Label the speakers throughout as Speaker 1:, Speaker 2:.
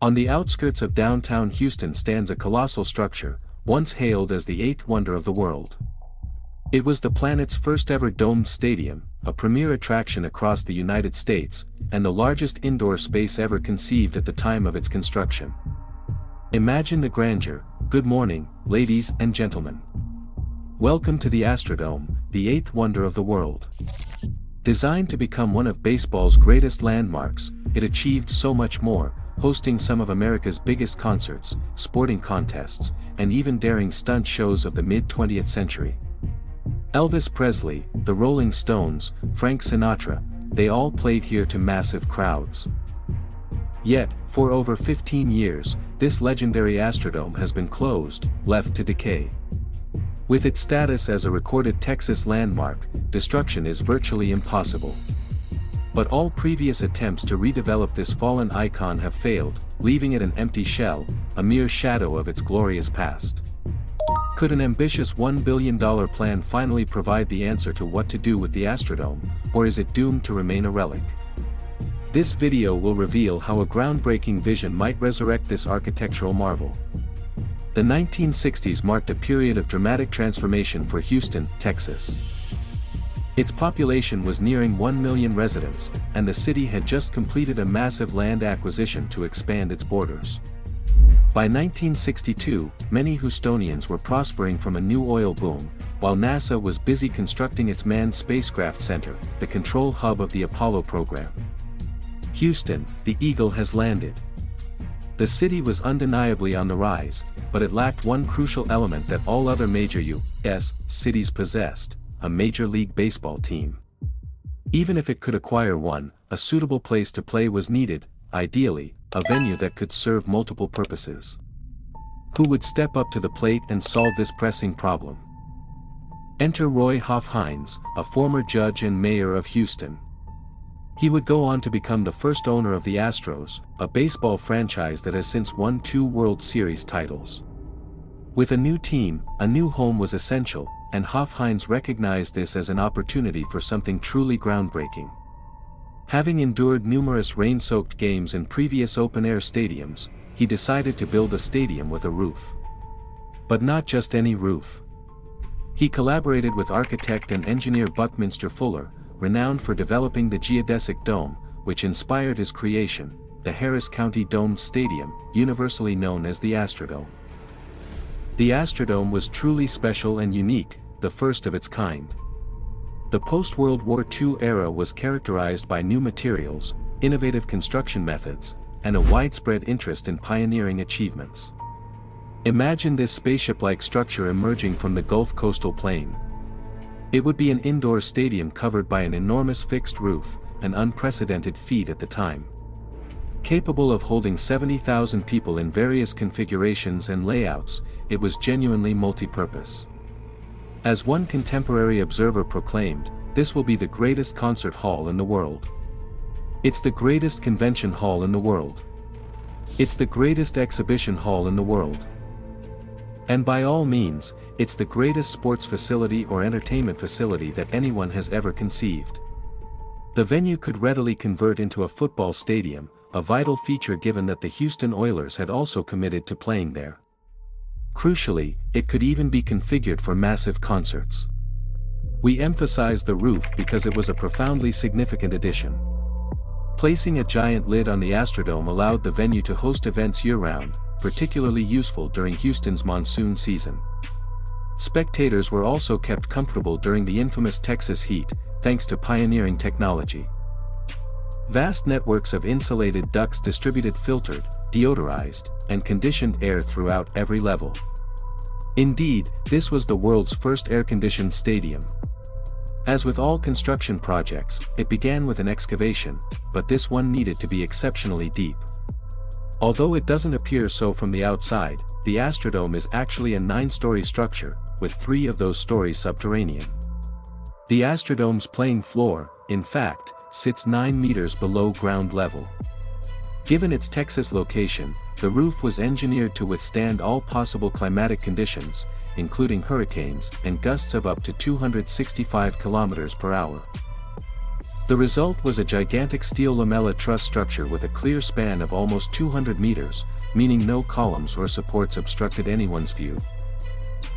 Speaker 1: On the outskirts of downtown Houston stands a colossal structure, once hailed as the eighth wonder of the world. It was the planet's first ever domed stadium, a premier attraction across the United States, and the largest indoor space ever conceived at the time of its construction. Imagine the grandeur. Good morning, ladies and gentlemen. Welcome to the ASTRODOME, the eighth wonder of the world. Designed to become one of baseball's greatest landmarks, it achieved so much more, hosting some of America's biggest concerts, sporting contests, and even daring stunt shows of the mid-20th century. Elvis Presley, the Rolling Stones, Frank Sinatra, they all played here to massive crowds. Yet, for over 15 years, this legendary Astrodome has been closed, left to decay. With its status as a recorded Texas landmark, destruction is virtually impossible. But all previous attempts to redevelop this fallen icon have failed, leaving it an empty shell, a mere shadow of its glorious past. Could an ambitious $1 billion plan finally provide the answer to what to do with the Astrodome, or is it doomed to remain a relic? This video will reveal how a groundbreaking vision might resurrect this architectural marvel. The 1960s marked a period of dramatic transformation for Houston, Texas. Its population was nearing 1 million residents, and the city had just completed a massive land acquisition to expand its borders. By 1962, many Houstonians were prospering from a new oil boom, while NASA was busy constructing its manned spacecraft center, the control hub of the Apollo program. Houston, the Eagle has landed. The city was undeniably on the rise, but it lacked one crucial element that all other major U.S. cities possessed: a Major League Baseball team. Even if it could acquire one, a suitable place to play was needed, ideally, a venue that could serve multiple purposes. Who would step up to the plate and solve this pressing problem? Enter Roy Hoff-Hines, a former judge and mayor of Houston. He would go on to become the first owner of the Astros, a baseball franchise that has since won 2 World Series titles. With a new team, a new home was essential, and Hoff-Hines recognized this as an opportunity for something truly groundbreaking. Having endured numerous rain-soaked games in previous open-air stadiums, he decided to build a stadium with a roof. But not just any roof. He collaborated with architect and engineer Buckminster Fuller, renowned for developing the geodesic dome, which inspired his creation, the Harris County Domed Stadium, universally known as the Astrodome. The Astrodome was truly special and unique, the first of its kind. The post-World War II era was characterized by new materials, innovative construction methods, and a widespread interest in pioneering achievements. Imagine this spaceship-like structure emerging from the Gulf coastal plain. It would be an indoor stadium covered by an enormous fixed roof, an unprecedented feat at the time. Capable of holding 70,000 people in various configurations and layouts, it was genuinely multi-purpose. As one contemporary observer proclaimed, this will be the greatest concert hall in the world. It's the greatest convention hall in the world. It's the greatest exhibition hall in the world. And by all means, it's the greatest sports facility or entertainment facility that anyone has ever conceived. The venue could readily convert into a football stadium, a vital feature given that the Houston Oilers had also committed to playing there. Crucially, it could even be configured for massive concerts. We emphasize the roof because it was a profoundly significant addition. Placing a giant lid on the Astrodome allowed the venue to host events year-round, particularly useful during Houston's monsoon season. Spectators were also kept comfortable during the infamous Texas heat, thanks to pioneering technology. Vast networks of insulated ducts distributed filtered, deodorized, and conditioned air throughout every level. Indeed, this was the world's first air-conditioned stadium. As with all construction projects, it began with an excavation, but this one needed to be exceptionally deep. Although it doesn't appear so from the outside, the Astrodome is actually a 9-story structure, with 3 of those stories subterranean. The Astrodome's playing floor, in fact, sits 9 meters below ground level. Given its Texas location, the roof was engineered to withstand all possible climatic conditions, including hurricanes and gusts of up to 265 kilometers per hour. The result was a gigantic steel lamella truss structure with a clear span of almost 200 meters, meaning no columns or supports obstructed anyone's view.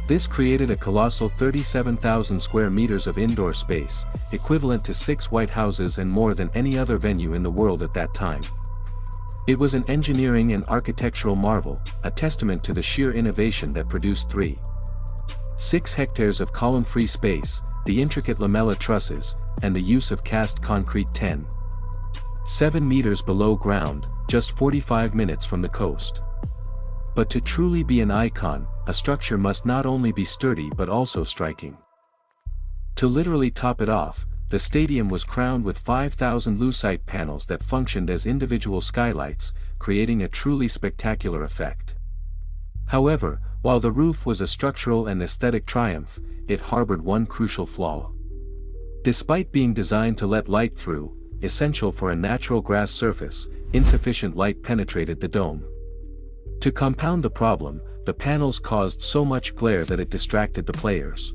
Speaker 1: This created a colossal 37,000 square meters of indoor space, equivalent to 6 White Houses and more than any other venue in the world at that time. It was an engineering and architectural marvel, a testament to the sheer innovation that produced 3.6 hectares of column-free space, the intricate lamella trusses, and the use of cast concrete 10.7 meters below ground, just 45 minutes from the coast. But to truly be an icon, a structure must not only be sturdy but also striking. To literally top it off, the stadium was crowned with 5,000 lucite panels that functioned as individual skylights, creating a truly spectacular effect. However, while the roof was a structural and aesthetic triumph, it harbored one crucial flaw. Despite being designed to let light through, essential for a natural grass surface, insufficient light penetrated the dome. To compound the problem, the panels caused so much glare that it distracted the players.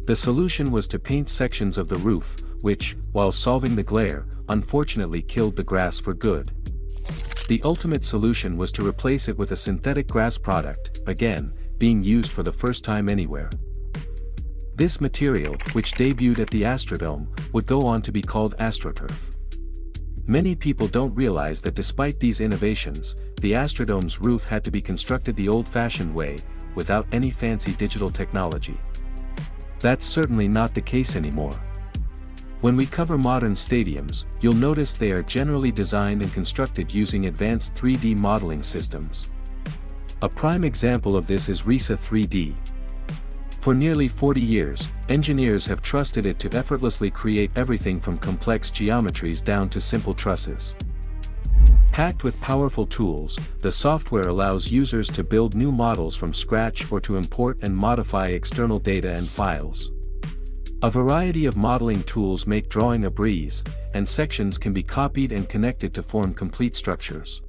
Speaker 1: The solution was to paint sections of the roof, which, while solving the glare, unfortunately killed the grass for good. The ultimate solution was to replace it with a synthetic grass product, again, being used for the first time anywhere. This material, which debuted at the ASTRODOME, would go on to be called AstroTurf. Many people don't realize that despite these innovations, the ASTRODOME's roof had to be constructed the old-fashioned way, without any fancy digital technology. That's certainly not the case anymore. When we cover modern stadiums, you'll notice they are generally designed and constructed using advanced 3D modeling systems. A prime example of this is RISA 3D. For nearly 40 years, engineers have trusted it to effortlessly create everything from complex geometries down to simple trusses. Packed with powerful tools, the software allows users to build new models from scratch or to import and modify external data and files. A variety of modeling tools make drawing a breeze, and sections can be copied and connected to form complete structures.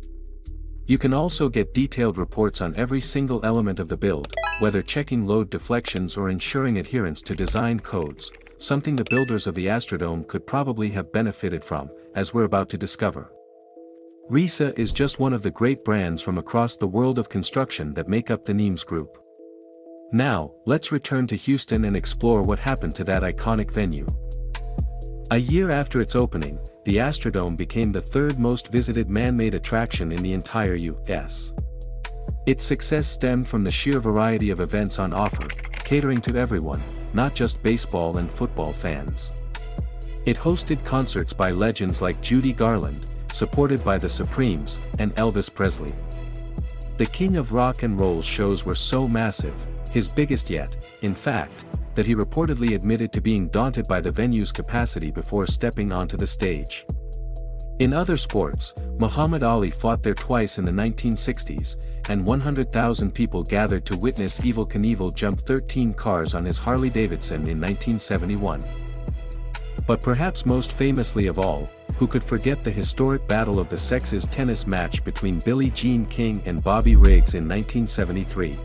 Speaker 1: You can also get detailed reports on every single element of the build, whether checking load deflections or ensuring adherence to design codes, something the builders of the ASTRODOME could probably have benefited from, as we're about to discover. RISA is just one of the great brands from across the world of construction that make up the NIMS Group. Now, let's return to Houston and explore what happened to that iconic venue. A year after its opening, the ASTRODOME became the third most visited man-made attraction in the entire U.S. Its success stemmed from the sheer variety of events on offer, catering to everyone, not just baseball and football fans. It hosted concerts by legends like Judy Garland, supported by the Supremes, and Elvis Presley. The King of Rock and Roll's shows were so massive, his biggest yet, in fact, that he reportedly admitted to being daunted by the venue's capacity before stepping onto the stage. In other sports, Muhammad Ali fought there twice in the 1960s, and 100,000 people gathered to witness Evel Knievel jump 13 cars on his Harley-Davidson in 1971. But perhaps most famously of all, who could forget the historic Battle of the Sexes tennis match between Billie Jean King and Bobby Riggs in 1973?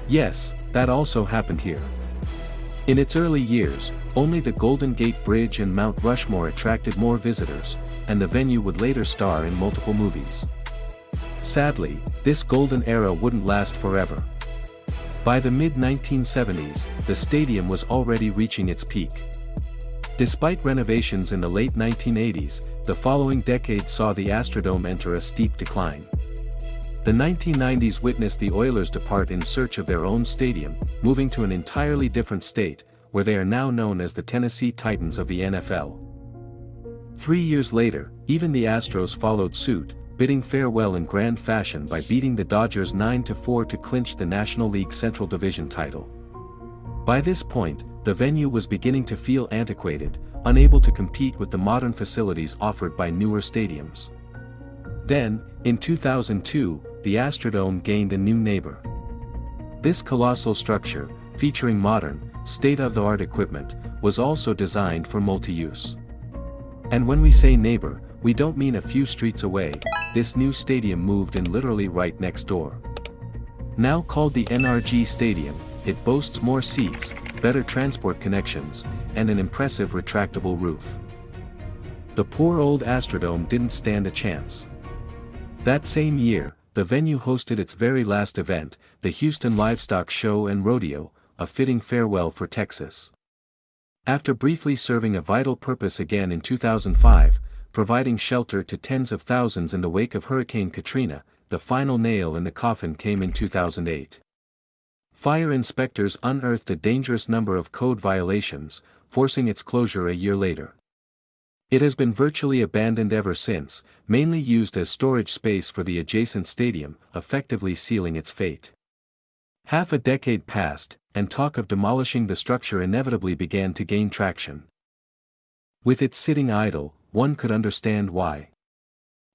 Speaker 1: Yes, that also happened here. In its early years, only the Golden Gate Bridge and Mount Rushmore attracted more visitors, and the venue would later star in multiple movies. Sadly, this golden era wouldn't last forever. By the mid-1970s, the stadium was already reaching its peak. Despite renovations in the late 1980s, the following decade saw the ASTRODOME enter a steep decline. The 1990s witnessed the Oilers depart in search of their own stadium, moving to an entirely different state, where they are now known as the Tennessee Titans of the NFL. 3 years later, even the Astros followed suit, bidding farewell in grand fashion by beating the Dodgers 9-4 to clinch the National League Central Division title. By this point, the venue was beginning to feel antiquated, unable to compete with the modern facilities offered by newer stadiums. Then, in 2002, the ASTRODOME gained a new neighbor. This colossal structure, featuring modern, state-of-the-art equipment, was also designed for multi-use. And when we say neighbor, we don't mean a few streets away. This new stadium moved in literally right next door. Now called the NRG Stadium, it boasts more seats, better transport connections, and an impressive retractable roof. The poor old Astrodome didn't stand a chance. That same year, the venue hosted its very last event, the Houston Livestock Show and Rodeo, a fitting farewell for Texas. After briefly serving a vital purpose again in 2005, providing shelter to tens of thousands in the wake of Hurricane Katrina, the final nail in the coffin came in 2008. Fire inspectors unearthed a dangerous number of code violations, forcing its closure a year later. It has been virtually abandoned ever since, mainly used as storage space for the adjacent stadium, effectively sealing its fate. Half a decade passed, and talk of demolishing the structure inevitably began to gain traction. With it sitting idle, one could understand why.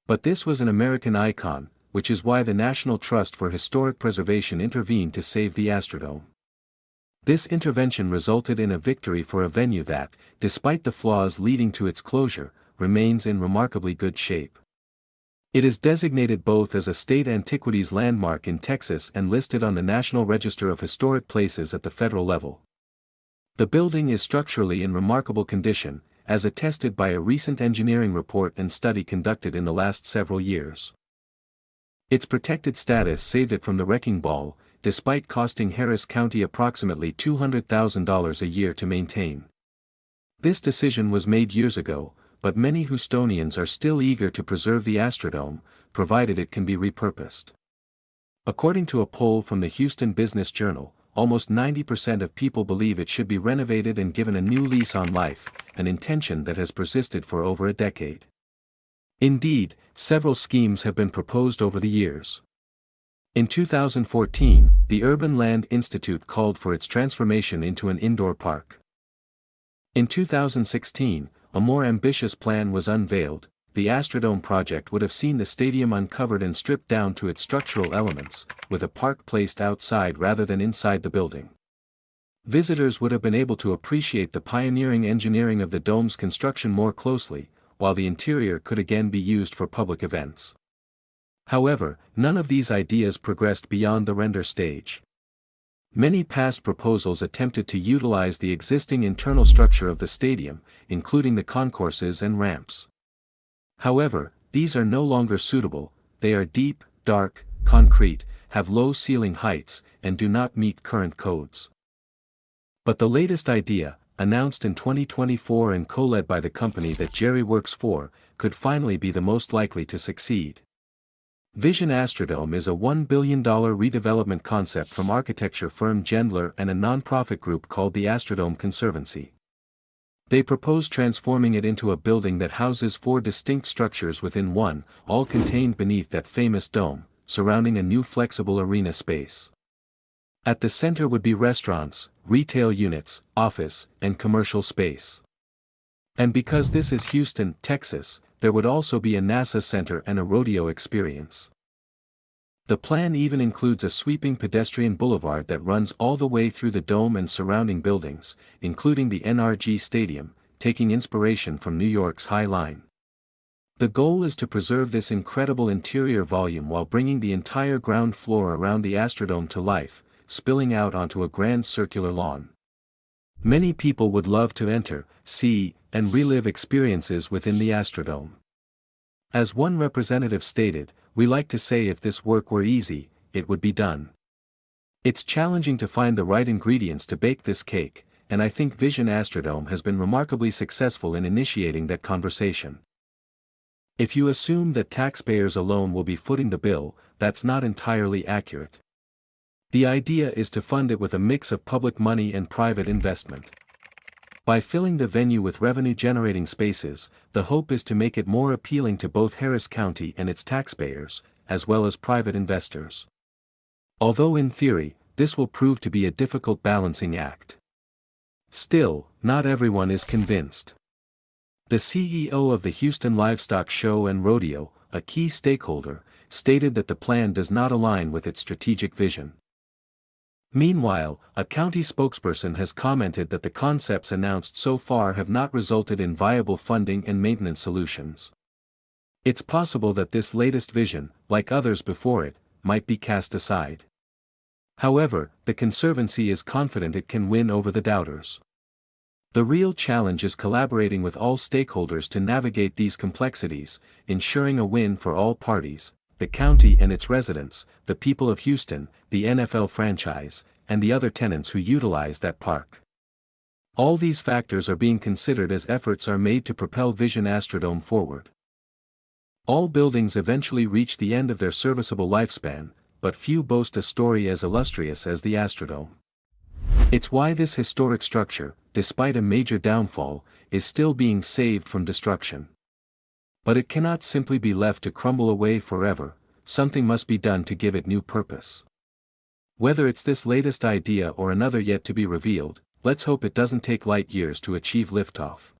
Speaker 1: But this was an American icon, which is why the National Trust for Historic Preservation intervened to save the Astrodome. This intervention resulted in a victory for a venue that, despite the flaws leading to its closure, remains in remarkably good shape. It is designated both as a state antiquities landmark in Texas and listed on the National Register of Historic Places at the federal level. The building is structurally in remarkable condition, as attested by a recent engineering report and study conducted in the last several years. Its protected status saved it from the wrecking ball, despite costing Harris County approximately $200,000 a year to maintain. This decision was made years ago, but many Houstonians are still eager to preserve the Astrodome, provided it can be repurposed. According to a poll from the Houston Business Journal, almost 90% of people believe it should be renovated and given a new lease on life, an intention that has persisted for over a decade. Indeed, several schemes have been proposed over the years. In 2014, the Urban Land Institute called for its transformation into an indoor park. In 2016, a more ambitious plan was unveiled. The Astrodome project would have seen the stadium uncovered and stripped down to its structural elements, with a park placed outside rather than inside the building. Visitors would have been able to appreciate the pioneering engineering of the dome's construction more closely, while the interior could again be used for public events. However, none of these ideas progressed beyond the render stage. Many past proposals attempted to utilize the existing internal structure of the stadium, including the concourses and ramps. However, these are no longer suitable. They are deep, dark, concrete, have low ceiling heights, and do not meet current codes. But the latest idea, announced in 2024 and co-led by the company that Jerry works for, could finally be the most likely to succeed. Vision Astrodome is a $1 billion redevelopment concept from architecture firm Gendler and a non-profit group called the Astrodome Conservancy. They propose transforming it into a building that houses 4 distinct structures within one, all contained beneath that famous dome, surrounding a new flexible arena space. At the center would be restaurants, retail units, office, and commercial space. And because this is Houston, Texas, there would also be a NASA center and a rodeo experience. The plan even includes a sweeping pedestrian boulevard that runs all the way through the dome and surrounding buildings, including the NRG Stadium, taking inspiration from New York's High Line. The goal is to preserve this incredible interior volume while bringing the entire ground floor around the Astrodome to life, spilling out onto a grand circular lawn. Many people would love to enter, see, and relive experiences within the Astrodome. As one representative stated, "We like to say if this work were easy, it would be done. It's challenging to find the right ingredients to bake this cake, and I think Vision Astrodome has been remarkably successful in initiating that conversation." If you assume that taxpayers alone will be footing the bill, that's not entirely accurate. The idea is to fund it with a mix of public money and private investment. By filling the venue with revenue-generating spaces, the hope is to make it more appealing to both Harris County and its taxpayers, as well as private investors. Although in theory, this will prove to be a difficult balancing act. Still, not everyone is convinced. The CEO of the Houston Livestock Show and Rodeo, a key stakeholder, stated that the plan does not align with its strategic vision. Meanwhile, a county spokesperson has commented that the concepts announced so far have not resulted in viable funding and maintenance solutions. It's possible that this latest vision, like others before it, might be cast aside. However, the Conservancy is confident it can win over the doubters. The real challenge is collaborating with all stakeholders to navigate these complexities, ensuring a win for all parties: the county and its residents, the people of Houston, the NFL franchise, and the other tenants who utilize that park. All these factors are being considered as efforts are made to propel Vision Astrodome forward. All buildings eventually reach the end of their serviceable lifespan, but few boast a story as illustrious as the Astrodome. It's why this historic structure, despite a major downfall, is still being saved from destruction. But it cannot simply be left to crumble away forever. Something must be done to give it new purpose. Whether it's this latest idea or another yet to be revealed, let's hope it doesn't take light years to achieve liftoff.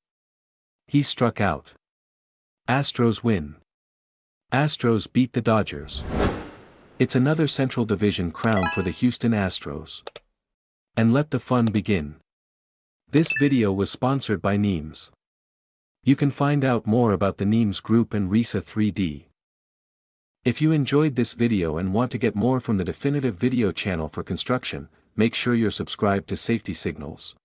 Speaker 1: He struck out. Astros win. Astros beat the Dodgers. It's another Central Division crown for the Houston Astros. And let the fun begin. This video was sponsored by Neems. You can find out more about the Neems Group and RISA 3D. If you enjoyed this video and want to get more from the definitive video channel for construction, make sure you're subscribed to Safety Signals.